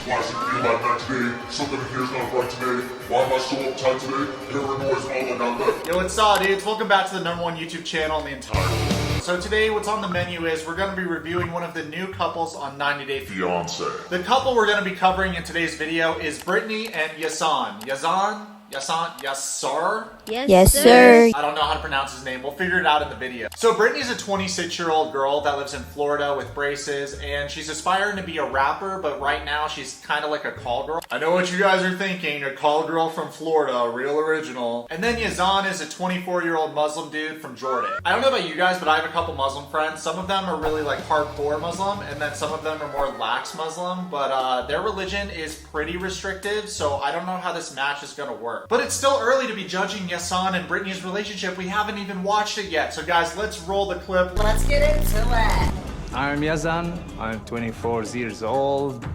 Why does it feel like that today? Something in here's not right today. Why am I so uptight today? Every boy's all I got left. Yo, what's up, dudes? Welcome back to the #1 YouTube channel in the entire world. So today, what's on the menu is we're going to be reviewing one of the new couples on 90 Day Fiancé. The couple we're going to be covering in today's video is Brittany and Yazan. Yazan? Yes, sir? Yes, sir. I don't know how to pronounce his name. We'll figure it out in the video. So Brittany's a 26-year-old girl that lives in Florida with braces, and she's aspiring to be a rapper, but right now she's kind of like a call girl. I know what you guys are thinking, a call girl from Florida, real original. And then Yazan is a 24-year-old Muslim dude from Jordan. I don't know about you guys, but I have a couple Muslim friends. Some of them are really like hardcore Muslim, and then some of them are more lax Muslim, but their religion is pretty restrictive, so I don't know how this match is gonna work. But it's still early to be judging Yazan and Brittany's relationship. We haven't even watched it yet. So guys, let's roll the clip. Let's get into it. I'm Yazan, I'm 24 years old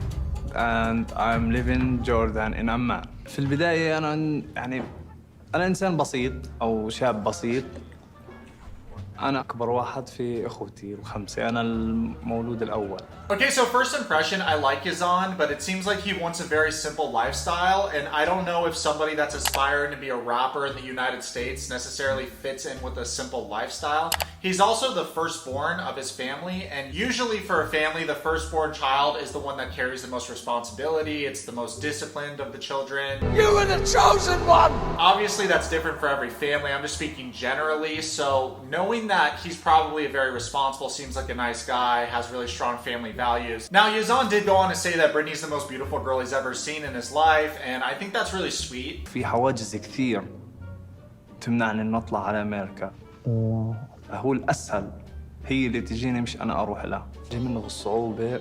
and I'm living Jordan in Amman. في البداية أنا إنسان بسيط أو شاب بسيط. أنا أكبر واحد في أخوتي الخمسة. أنا المولود الأول. Okay, so first impression, I like Yazan, but it seems like he wants a very simple lifestyle, and I don't know if somebody that's aspiring to be a rapper in the United States necessarily fits in with a simple lifestyle. He's also the firstborn of his family, and usually for a family, the firstborn child is the one that carries the most responsibility. It's the most disciplined of the children. You were the chosen one! Obviously, that's different for every family. I'm just speaking generally, so knowing that he's probably a very responsible, seems like a nice guy, has really strong family values. Now, Yazan did go on to say that Brittany's the most beautiful girl he's ever seen in his life, and I think that's really sweet. في حواجز كثير تمنعني إن أطلع على أمريكا. هو الأسهل هي اللي تجيني مش أنا أروح لها. جاي منه الصعوبة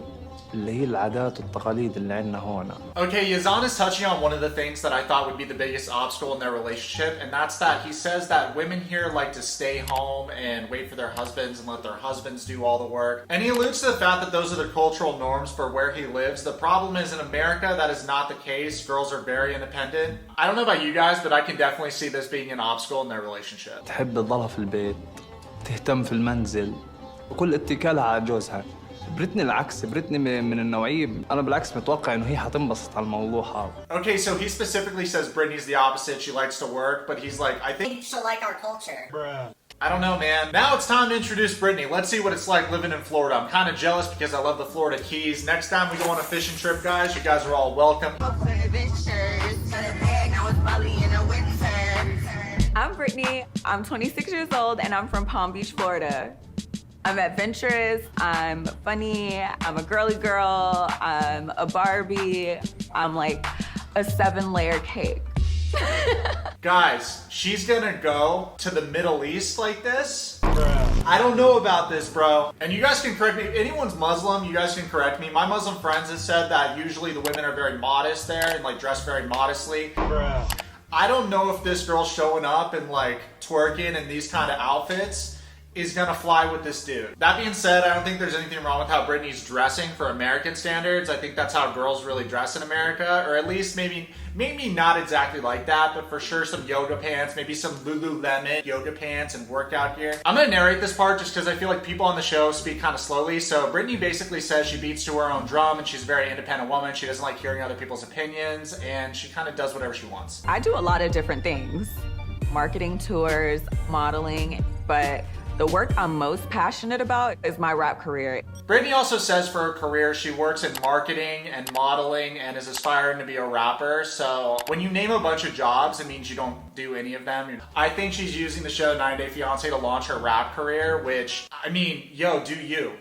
اللي هي العادات والتقاليد اللي عندنا هون. Okay, Yazan is touching on one of the things that I thought would be the biggest obstacle in their relationship, and that's that he says that women here like to stay home and wait for their husbands and let their husbands do all the work. And he alludes to the fact that those are the cultural norms for where he lives. The problem is in America, that is not the case. Girls are very independent. I don't know about you guys, but I can definitely see this being an obstacle in their relationship. تحب تضلها في البيت، تهتم في المنزل، وكل اتكالها على جوزها. بريتني العكس، بريتني من النوعية أنا بالعكس متوقع إنه هي حتنبسط على الموضوع هذا. Okay, so he specifically says Brittany's the opposite. She likes to work, but he's like, I think She'll like our culture. Bruh. I don't know, man. Now it's time to introduce Brittany. Let's see what it's like living in Florida. I'm kind of jealous because I love the Florida Keys. Next time we go on a fishing trip, guys, you guys are all welcome. I'm Brittany. I'm 26 years old and I'm from Palm Beach, Florida. I'm adventurous, I'm funny, I'm a girly girl, I'm a Barbie, I'm like a 7-layer cake. Guys, she's gonna go to the Middle East like this? Bruh. I don't know about this, bro. And you guys can correct me. If anyone's Muslim, you guys can correct me. My Muslim friends have said that usually the women are very modest there and like dress very modestly. Bruh. I don't know if this girl showing up and like twerking in these kind of outfits is gonna fly with this dude. That being said, I don't think there's anything wrong with how Brittany's dressing for American standards. I think that's how girls really dress in America, or at least maybe not exactly like that, but for sure some yoga pants, maybe some Lululemon yoga pants and workout gear. I'm gonna narrate this part just because I feel like people on the show speak kind of slowly. So Brittany basically says she beats to her own drum and she's a very independent woman. She doesn't like hearing other people's opinions and she kind of does whatever she wants. I do a lot of different things. Marketing tours, modeling, but the work I'm most passionate about is my rap career. Brittany also says for her career, she works in marketing and modeling and is aspiring to be a rapper. So when you name a bunch of jobs, it means you don't do any of them. I think she's using the show 90 Day Fiancé to launch her rap career, which, I mean, yo, do you.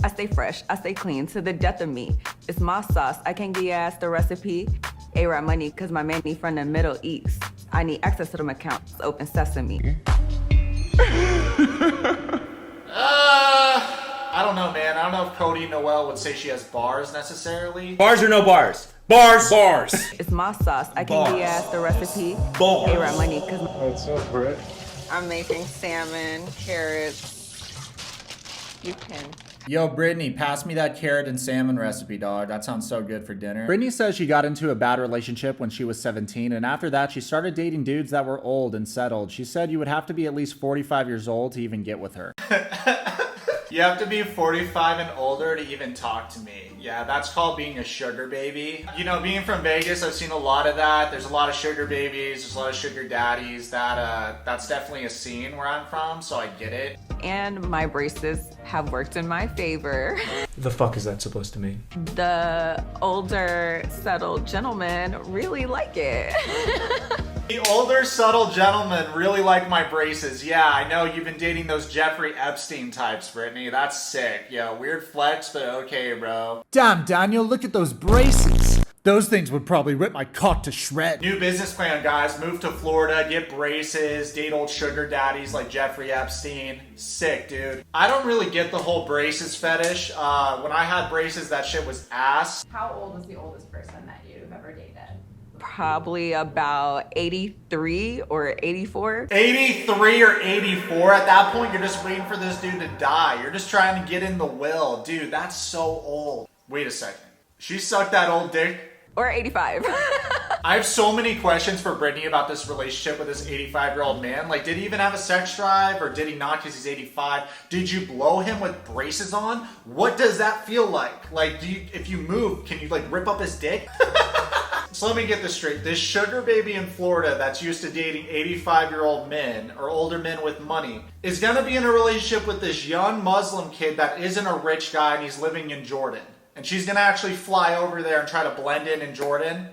I stay fresh, I stay clean to the death of me. It's my sauce, I can't give your ass the recipe. A-Rap money, cause my man need from the Middle East. I need access to them accounts, open sesame. I don't know, man. I don't know if Cody Noel would say she has bars necessarily. Bars or no bars? Bars! Bars! It's my sauce. I can give you ass the recipe. Bars! A-Rap money, cause What's up, Britt? I'm making salmon, carrots. You can. Yo, Brittany, pass me that carrot and salmon recipe, dog. That sounds so good for dinner. Brittany says she got into a bad relationship when she was 17, and after that, she started dating dudes that were old and settled. She said you would have to be at least 45 years old to even get with her. You have to be 45 and older to even talk to me. Yeah, that's called being a sugar baby. You know, being from Vegas, I've seen a lot of that. There's a lot of sugar babies, there's a lot of sugar daddies. That's definitely a scene where I'm from, so I get it. And my braces have worked in my favor. The fuck is that supposed to mean? The older, settled gentlemen really like it. The older, subtle gentlemen really like my braces. Yeah, I know you've been dating those Jeffrey Epstein types, Brittany. That's sick. Yeah, weird flex, but okay, bro. Damn, Daniel, look at those braces. Those things would probably rip my cock to shreds. New business plan, guys. Move to Florida, get braces, date old sugar daddies like Jeffrey Epstein. Sick, dude. I don't really get the whole braces fetish. When I had braces, that shit was ass. How old is the oldest person that you've ever dated? Probably about 83 or 84. 83 or 84. At that point, you're just waiting for this dude to die. You're just trying to get in the will. Dude, that's so old. Wait a second. She sucked that old dick? Or 85. I have so many questions for Brittany about this relationship with this 85-year-old man. Like, did he even have a sex drive, or did he not because he's 85? Did you blow him with braces on? What does that feel like? Like, if you move, can you like rip up his dick? So let me get this straight. This sugar baby in Florida that's used to dating 85-year-old men or older men with money is gonna be in a relationship with this young Muslim kid that isn't a rich guy and he's living in Jordan. And she's gonna actually fly over there and try to blend in Jordan.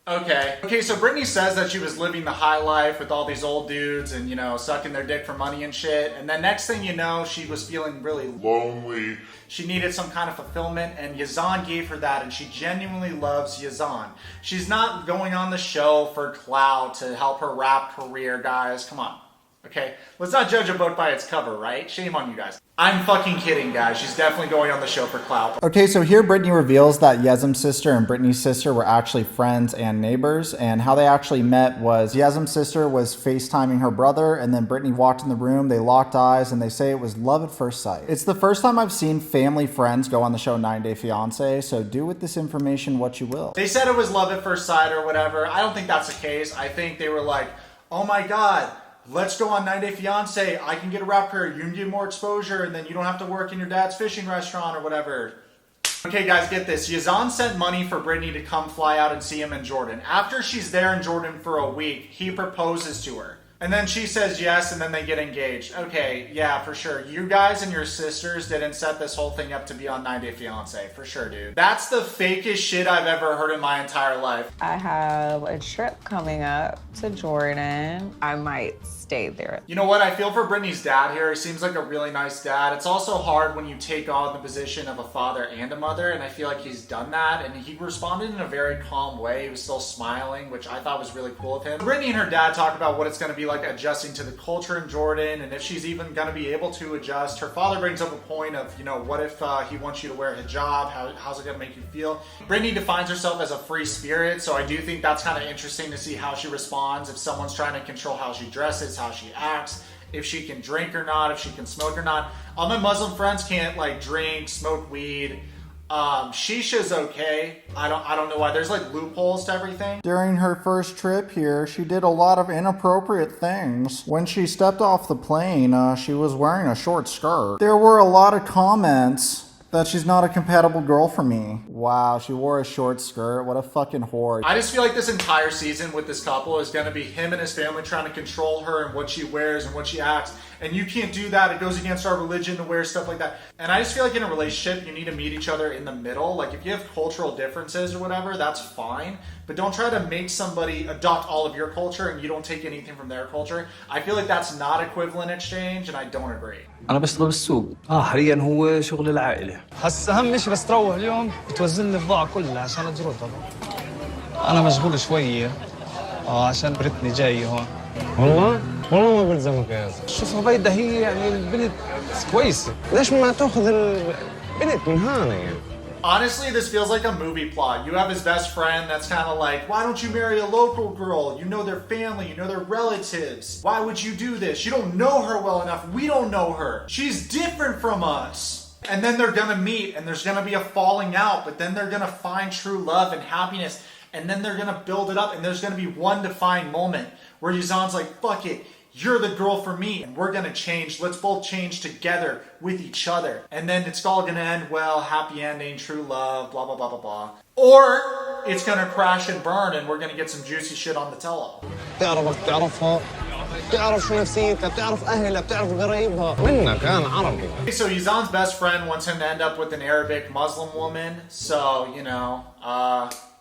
Okay, so Brittany says that she was living the high life with all these old dudes and, you know, sucking their dick for money and shit. And then next thing you know, she was feeling really Lonely. She needed some kind of fulfillment, and Yazan gave her that, and she genuinely loves Yazan. She's not going on the show for clout to help her rap career, guys. Come on. Okay? Let's not judge a book by its cover, right? Shame on you guys. I'm fucking kidding, guys. She's definitely going on the show for clout. Okay, so here Brittany reveals that Yazan's sister and Brittany's sister were actually friends and neighbors, and how they actually met was Yazan's sister was FaceTiming her brother, and then Brittany walked in the room, they locked eyes, and they say it was love at first sight. It's the first time I've seen family friends go on the show 9 Day Fiancé, so do with this information what you will. They said it was love at first sight or whatever. I don't think that's the case. I think they were like, oh my god, let's go on 9 Day Fiancé. I can get a rap career. You can get more exposure, and then you don't have to work in your dad's fishing restaurant or whatever. Okay, guys, get this. Yazan sent money for Brittany to come fly out and see him in Jordan. After she's there in Jordan for a week, he proposes to her. And then she says yes, and then they get engaged. Okay, yeah, for sure. You guys and your sisters didn't set this whole thing up to be on 9 Day Fiancé. For sure, dude. That's the fakest shit I've ever heard in my entire life. I have a trip coming up to Jordan. I might stay there. You know what? I feel for Brittany's dad here. He seems like a really nice dad. It's also hard when you take on the position of a father and a mother, and I feel like he's done that, and he responded in a very calm way. He was still smiling, which I thought was really cool of him. Brittany and her dad talk about what it's going to be like adjusting to the culture in Jordan, and if she's even going to be able to adjust. Her father brings up a point of, you know, what if he wants you to wear a hijab? How's it going to make you feel? Brittany defines herself as a free spirit, so I do think that's kind of interesting to see how she responds if someone's trying to control how she dresses, how she acts, if she can drink or not, if she can smoke or not. All my Muslim friends can't like drink, smoke weed. Shisha's okay. I don't know why. There's like loopholes to everything. During her first trip here, she did a lot of inappropriate things. When she stepped off the plane, she was wearing a short skirt. There were a lot of comments that she's not a compatible girl for me. Wow, she wore a short skirt. What a fucking whore. I just feel like this entire season with this couple is going to be him and his family trying to control her and what she wears and what she acts. And you can't do that. It goes against our religion to wear stuff like that. And I just feel like in a relationship, you need to meet each other in the middle. Like if you have cultural differences or whatever, that's fine. But don't try to make somebody adopt all of your culture and you don't take anything from their culture. I feel like that's not equivalent exchange, and I don't agree. أنا بشتغل بالسوق. حاليا هو شغل العائلة. هسا أهم شيء بس تروح اليوم بتوزن لي البضاعة كلها عشان أجردها. أنا مشغول شوية. عشان بريتني جاي هون. والله ما بلزمك يا زلمة. شوف عبيدة هي يعني البنت كويسة. ليش ما تاخذ البنت من هنا يعني؟ Honestly, this feels like a movie plot. You have his best friend that's kind of like, why don't you marry a local girl? You know their family, you know their relatives. Why would you do this? You don't know her well enough. We don't know her. She's different from us. And then they're gonna meet and there's gonna be a falling out, but then they're gonna find true love and happiness, and then they're gonna build it up, and there's gonna be one defined moment where Yazan's like, fuck it, you're the girl for me and we're gonna change. Let's both change together with each other. And then it's all gonna end well, happy ending, true love, blah, blah, blah, blah, blah. Or it's gonna crash and burn and we're gonna get some juicy shit on the tell-all. تعرفك تعرفها بتعرف شو نفسيتها بتعرف أهلها بتعرف غرايبها منك أنا عربي. So Yazan's best friend wants him to end up with an Arabic Muslim woman. So, you know,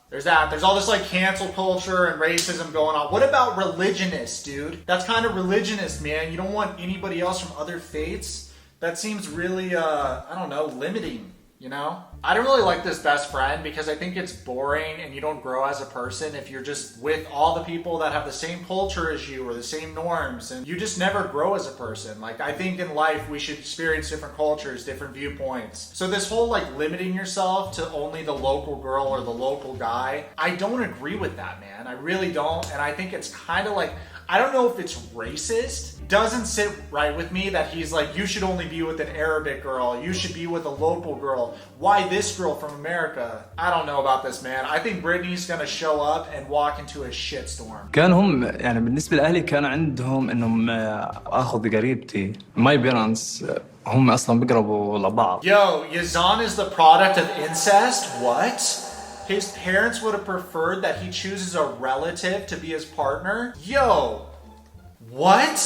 there's that. There's all this like cancel culture and racism going on. What about religionists, dude? That's kind of religionist, man. You don't want anybody else from other faiths? That seems really, I don't know, limiting, you know? I don't really like this best friend because I think it's boring and you don't grow as a person if you're just with all the people that have the same culture as you or the same norms, and you just never grow as a person. Like, I think in life we should experience different cultures, different viewpoints. So this whole like limiting yourself to only the local girl or the local guy, I don't agree with that, man. I really don't. And I think it's kind of like, I don't know if it's racist. Doesn't sit right with me that he's like, you should only be with an Arabic girl. You should be with a local girl. Why this girl from America? I don't know about this, man. I think Brittany's gonna show up and walk into a shitstorm. كان هم يعني بالنسبة لأهلي كان عندهم إنهم أخذ قريبتي. My parents هم أصلا بيقربوا لبعض. Yo, Yazan is the product of incest? What? His parents would have preferred that he chooses a relative to be his partner? Yo, what?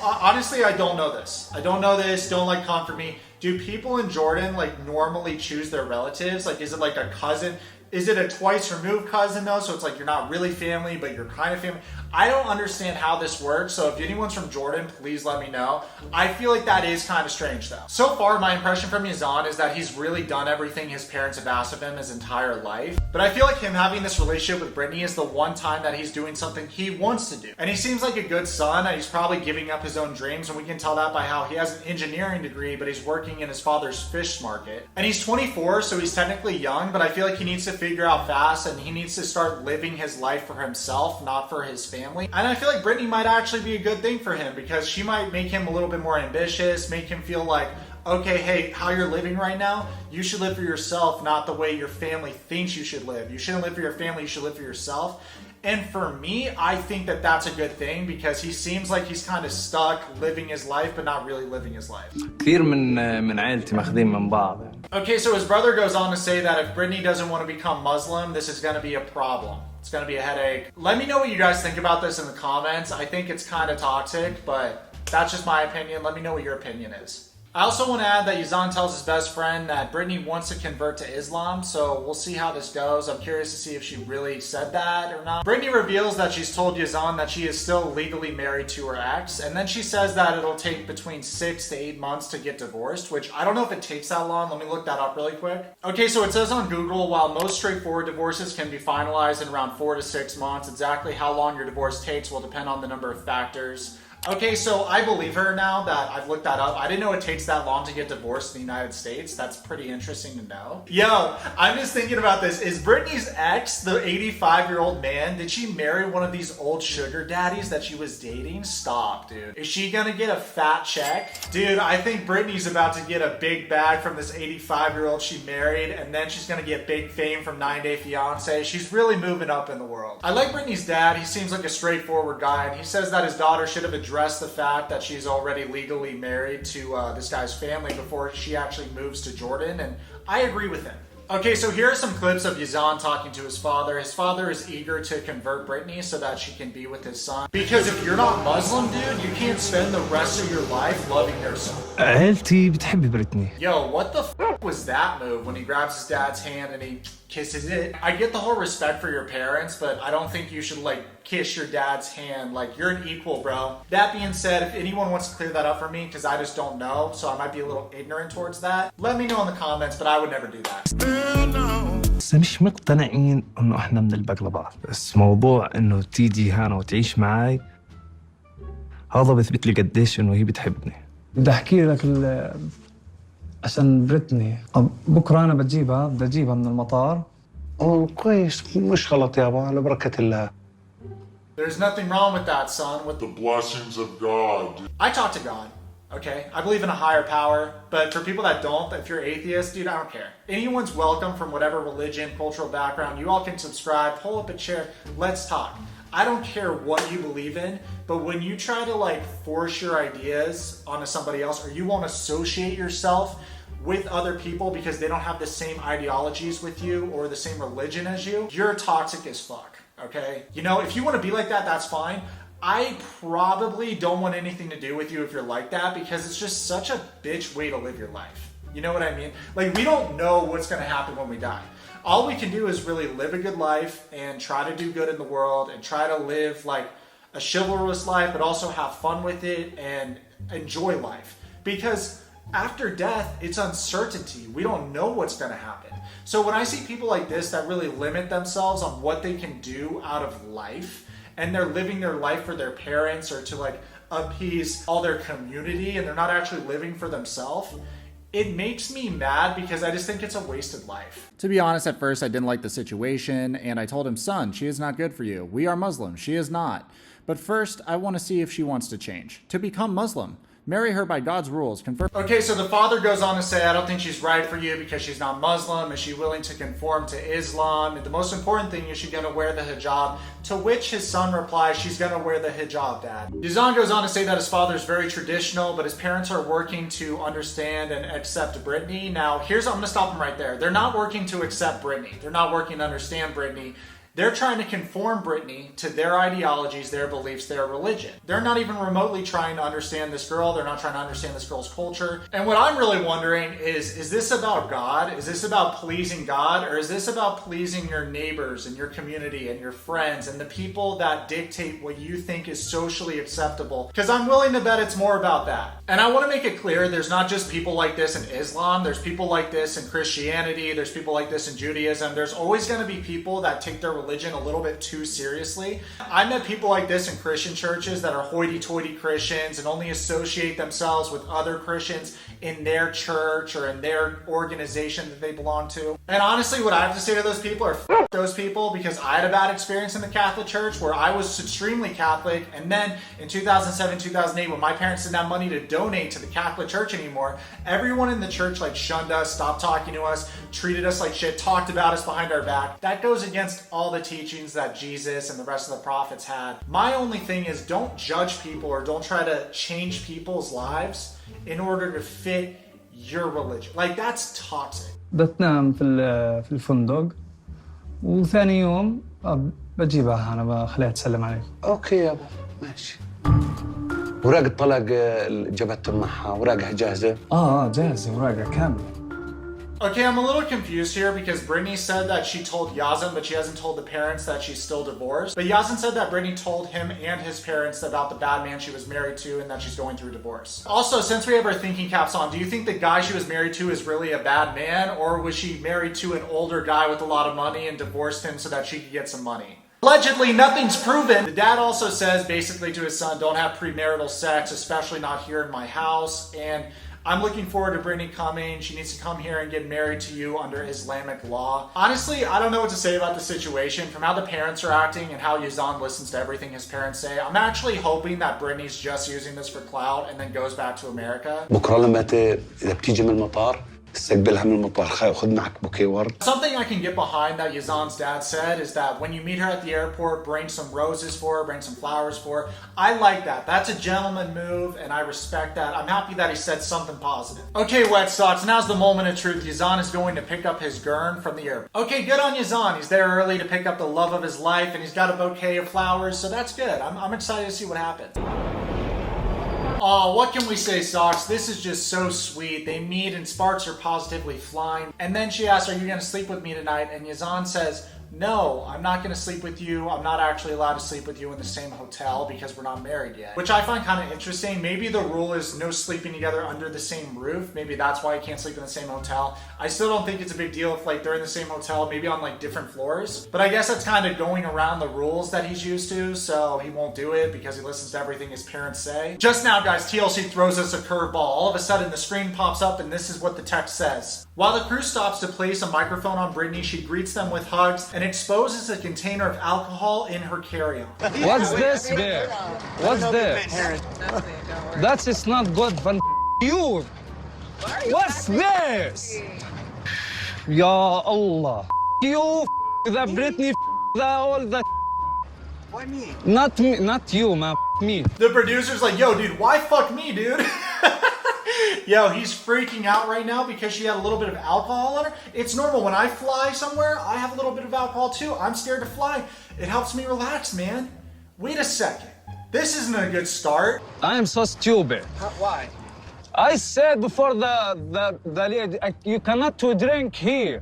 Honestly, I don't know this. I don't know this. Don't like come for me. Do people in Jordan like normally choose their relatives? Like, is it like a cousin? Is it a twice removed cousin though? So it's like you're not really family, but you're kind of family. I don't understand how this works. So if anyone's from Jordan, please let me know. I feel like that is kind of strange though. So far, my impression from Yazan is that he's really done everything his parents have asked of him his entire life. But I feel like him having this relationship with Brittany is the one time that he's doing something he wants to do. And he seems like a good son, and he's probably giving up his own dreams. And we can tell that by how he has an engineering degree, but he's working in his father's fish market. And he's 24, so he's technically young, but I feel like he needs to figure out fast, and he needs to start living his life for himself, not for his family. And I feel like Brittany might actually be a good thing for him because she might make him a little bit more ambitious, make him feel like, okay, hey, how you're living right now, you should live for yourself, not the way your family thinks you should live. You shouldn't live for your family, you should live for yourself. And for me, I think that that's a good thing because he seems like he's kind of stuck living his life, but not really living his life. كثير من عائلتي ماخذين من بعض. Okay, so his brother goes on to say that if Brittany doesn't want to become Muslim, this is going to be a problem. It's going to be a headache. Let me know what you guys think about this in the comments. I think it's kind of toxic, but that's just my opinion. Let me know what your opinion is. I also want to add that Yazan tells his best friend that Brittany wants to convert to Islam, so we'll see how this goes. I'm curious to see if she really said that or not. Brittany reveals that she's told Yazan that she is still legally married to her ex, and then she says that it'll take between 6 to 8 months to get divorced, which I don't know if it takes that long. Let me look that up really quick. Okay, so it says on Google, while most straightforward divorces can be finalized in around 4 to 6 months, exactly how long your divorce takes will depend on the number of factors. Okay, so I believe her now that I've looked that up. I didn't know it takes that long to get divorced in the United States. That's pretty interesting to know. Yo, I'm just thinking about this. Is Brittany's ex, the 85-year-old man, did she marry one of these old sugar daddies that she was dating? Stop, dude. Is she gonna get a fat check? Dude, I think Brittany's about to get a big bag from this 85-year-old she married, and then she's gonna get big fame from 9-Day Fiancé. She's really moving up in the world. I like Brittany's dad. He seems like a straightforward guy, and he says that his daughter should have address the fact that she's already legally married to this guy's family before she actually moves to Jordan, and I agree with him. Okay, so here are some clips of Yazan talking to his father. His father is eager to convert Brittany so that she can be with his son. Because if you're not Muslim, dude, you can't spend the rest of your life loving their son. عائلتي بتحب بريتني. Yo, what the f was that move when he grabs his dad's hand and he kisses it? I get the whole respect for your parents, but I don't think you should like kiss your dad's hand. Like, you're an equal, bro. That being said, if anyone wants to clear that up for me, because I just don't know, so I might be a little ignorant towards that, let me know in the comments, but I would never do that. بس مش مقتنعين انه احنا بنلبق لبعض، بس موضوع انه تيجي هنا وتعيش معي هذا بثبت لي قديش انه هي بتحبني. بدي احكي لك عشان بريتني بكره انا بدي اجيبها من المطار. كويس مش غلط يابا على بركة الله. There's nothing wrong with that, son. With The blessings of God. I talk to God, okay? I believe in a higher power, but for people that don't, if you're atheist, dude, I don't care. Anyone's welcome from whatever religion, cultural background. You all can subscribe, pull up a chair, let's talk. I don't care what you believe in, but when you try to like force your ideas onto somebody else, or you won't associate yourself with other people because they don't have the same ideologies with you or the same religion as you, you're toxic as fuck, okay? You know, if you want to be like that, that's fine. I probably don't want anything to do with you if you're like that, because it's just such a bitch way to live your life. You know what I mean? Like, we don't know what's going to happen when we die. All we can do is really live a good life and try to do good in the world and try to live like a chivalrous life, but also have fun with it and enjoy life. Because after death, it's uncertainty. We don't know what's going to happen. So when I see people like this that really limit themselves on what they can do out of life, and they're living their life for their parents or to like appease all their community, and they're not actually living for themselves, it makes me mad because I just think it's a wasted life. To be honest, at first I didn't like the situation, and I told him, son, she is not good for you. We are Muslim. She is not. But first, I want to see if she wants to change, to become Muslim. Marry her by God's rules. Okay, so the father goes on to say, I don't think she's right for you because she's not Muslim. Is she willing to conform to Islam? And the most important thing, is she going to wear the hijab? To which his son replies, she's going to wear the hijab, Dad. Yazan goes on to say that his father is very traditional, but his parents are working to understand and accept Brittany. Now, I'm going to stop him right there. They're not working to accept Brittany. They're not working to understand Brittany. They're trying to conform Brittany to their ideologies, their beliefs, their religion. They're not even remotely trying to understand this girl. They're not trying to understand this girl's culture. And what I'm really wondering is this about God? Is this about pleasing God? Or is this about pleasing your neighbors and your community and your friends and the people that dictate what you think is socially acceptable? Because I'm willing to bet it's more about that. And I want to make it clear, there's not just people like this in Islam. There's people like this in Christianity. There's people like this in Judaism. There's always going to be people that take their religion a little bit too seriously. I met people like this in Christian churches that are hoity-toity Christians and only associate themselves with other Christians in their church or in their organization that they belong to. And honestly, what I have to say to those people are f*** those people, because I had a bad experience in the Catholic Church where I was extremely Catholic, and then in 2007, 2008, when my parents didn't have money to donate to the Catholic Church anymore, everyone in the church like shunned us, stopped talking to us, treated us like shit, talked about us behind our back. That goes against all the teachings that Jesus and the rest of the prophets had. My only thing is, don't judge people or don't try to change people's lives in order to fit your religion. Like, that's toxic. بتنام في الفندق وثاني يوم بجيبها أنا بخليها تسلم عليك. اوكي يابا ماشي. وراق الطلاق جبت معها وراقها جاهزة؟ جاهزة وراقها كاملة. Okay, I'm a little confused here because Brittany said that she told Yazan, but she hasn't told the parents that she's still divorced. But Yazan said that Brittany told him and his parents about the bad man she was married to and that she's going through divorce. Also, since we have our thinking caps on, do you think the guy she was married to is really a bad man, or was she married to an older guy with a lot of money and divorced him so that she could get some money? Allegedly, nothing's proven. The dad also says basically to his son, don't have premarital sex, especially not here in my house. And I'm looking forward to Brittany coming. She needs to come here and get married to you under Islamic law. Honestly, I don't know what to say about the situation. From how the parents are acting and how Yazan listens to everything his parents say, I'm actually hoping that Brittany's just using this for clout and then goes back to America. بكرة لما إذا بتيجي من المطار تستقبلها من المطار خذ معك بوكيه ورد. Something I can get behind that Yazan's dad said is that when you meet her at the airport, bring some roses for her, bring some flowers for her. I like that. That's a gentleman move, and I respect that. I'm happy that he said something positive. Okay, Wet Socks, now's the moment of truth. Yazan is going to pick up his gurn from the airport. Okay, good on Yazan. He's there early to pick up the love of his life, and he's got a bouquet of flowers, so that's good. I'm excited to see what happens. Oh, what can we say, Socks? This is just so sweet. They meet and sparks are positively flying. And then she asks, are you going to sleep with me tonight? And Yazan says, no, I'm not going to sleep with you. I'm not actually allowed to sleep with you in the same hotel because we're not married yet. Which I find kind of interesting. Maybe the rule is no sleeping together under the same roof. Maybe that's why you can't sleep in the same hotel. I still don't think it's a big deal if like they're in the same hotel, maybe on like different floors. But I guess that's kind of going around the rules that he's used to, so he won't do it because he listens to everything his parents say. Just now, guys, TLC throws us a curveball. All of a sudden, the screen pops up and this is what the text says. While the crew stops to place a microphone on Brittany, she greets them with hugs and exposes a container of alcohol in her carry-on. What's this there? What's this? That's not good for you. What's this? Ya Allah. You, the Brittany, the all the Why me? Not me, not you, man. Me. The producer's like, yo, dude, why fuck me, dude? Yo, he's freaking out right now because she had a little bit of alcohol on her. It's normal. When I fly somewhere, I have a little bit of alcohol too. I'm scared to fly. It helps me relax, man. Wait a second. This isn't a good start. I am so stupid. Why? I said before the lady, you cannot to drink here.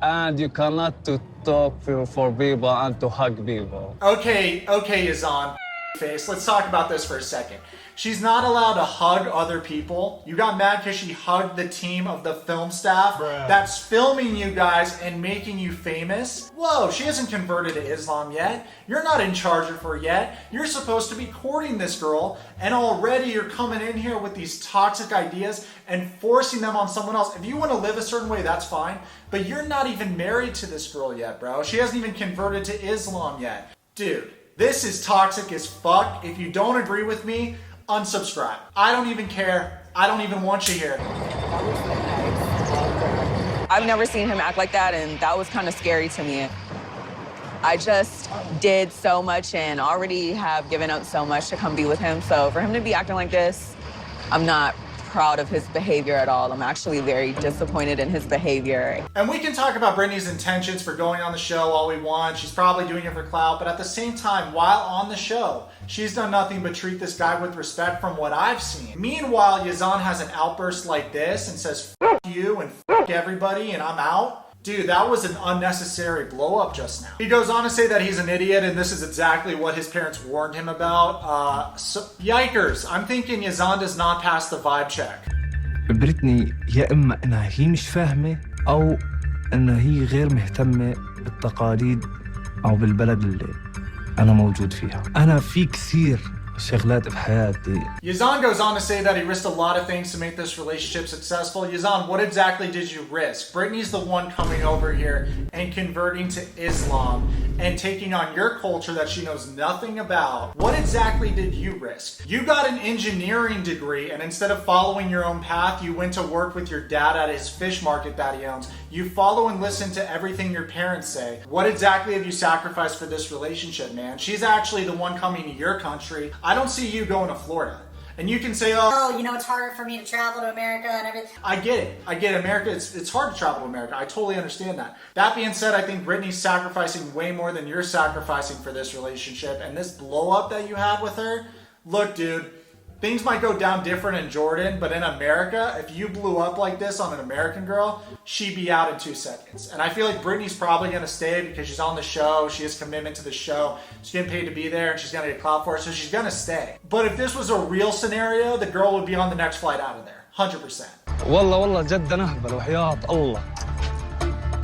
And you cannot to talk for people and to hug people. Okay, Yazan. Face. Let's talk about this for a second. She's not allowed to hug other people. You got mad because she hugged the team of the film staff that's filming you guys and making you famous. Whoa, she hasn't converted to Islam yet. You're not in charge of her yet. You're supposed to be courting this girl, and already you're coming in here with these toxic ideas and forcing them on someone else. If you want to live a certain way, that's fine, but you're not even married to this girl yet, bro. She hasn't even converted to Islam yet. Dude, this is toxic as fuck. If you don't agree with me, unsubscribe. I don't even care. I don't even want you here. I've never seen him act like that, and that was kind of scary to me. I just did so much and already have given up so much to come be with him. So for him to be acting like this, I'm not proud of his behavior at all. I'm actually very disappointed in his behavior. And we can talk about Brittany's intentions for going on the show all we want. She's probably doing it for clout, but at the same time, while on the show, she's done nothing but treat this guy with respect from what I've seen. Meanwhile, Yazan has an outburst like this and says, "F you and f everybody and I'm out." Dude, that was an unnecessary blow up just now. He goes on to say that he's an idiot and this is exactly what his parents warned him about. Yikers, I'm thinking Yazan does not pass the vibe check. بريتني يا إما إنها هي مش فاهمة أو إنها هي غير مهتمة بالتقاليد أو بالبلد اللي أنا موجود فيها. أنا في كثير شغلات بحياتي. Yazan goes on to say that he risked a lot of things to make this relationship successful. Yazan, what exactly did you risk? Brittany's the one coming over here and converting to Islam and taking on your culture that she knows nothing about. What exactly did you risk? You got an engineering degree, and instead of following your own path, you went to work with your dad at his fish market that he owns. You follow and listen to everything your parents say. What exactly have you sacrificed for this relationship, man? She's actually the one coming to your country. I don't see you going to Florida. And you can say, Oh, you know, it's harder for me to travel to America and everything. I get it. America, it's hard to travel to America. I totally understand that. That being said, I think Brittany's sacrificing way more than you're sacrificing for this relationship. And this blow up that you had with her, look, dude, things might go down different in Jordan, but in America, if you blew up like this on an American girl, she'd be out in 2 seconds. And I feel like Brittany's probably going to stay because she's on the show. She has commitment to the show. She's getting paid to be there, and she's going to get clout for it, so she's going to stay. But if this was a real scenario, the girl would be on the next flight out of there. 100%. والله جدا أهبل وحياة الله.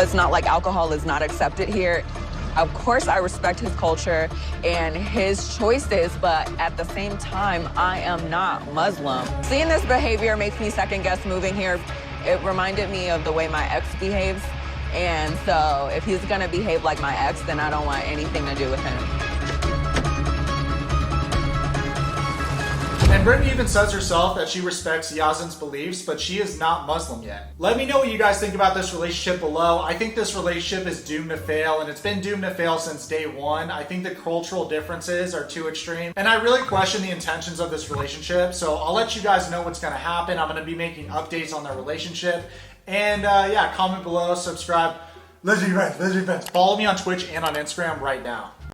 It's not like alcohol is not accepted here. Of course, I respect his culture and his choices, but at the same time, I am not Muslim. Seeing this behavior makes me second guess moving here. It reminded me of the way my ex behaves. And so if he's gonna behave like my ex, then I don't want anything to do with him. And Brittany even says herself that she respects Yazan's beliefs, but she is not Muslim yet. Let me know what you guys think about this relationship below. I think this relationship is doomed to fail, and it's been doomed to fail since day one. I think the cultural differences are too extreme, and I really question the intentions of this relationship, so I'll let you guys know what's going to happen. I'm going to be making updates on their relationship, and yeah, comment below, subscribe. Let's be friends. Follow me on Twitch and on Instagram right now.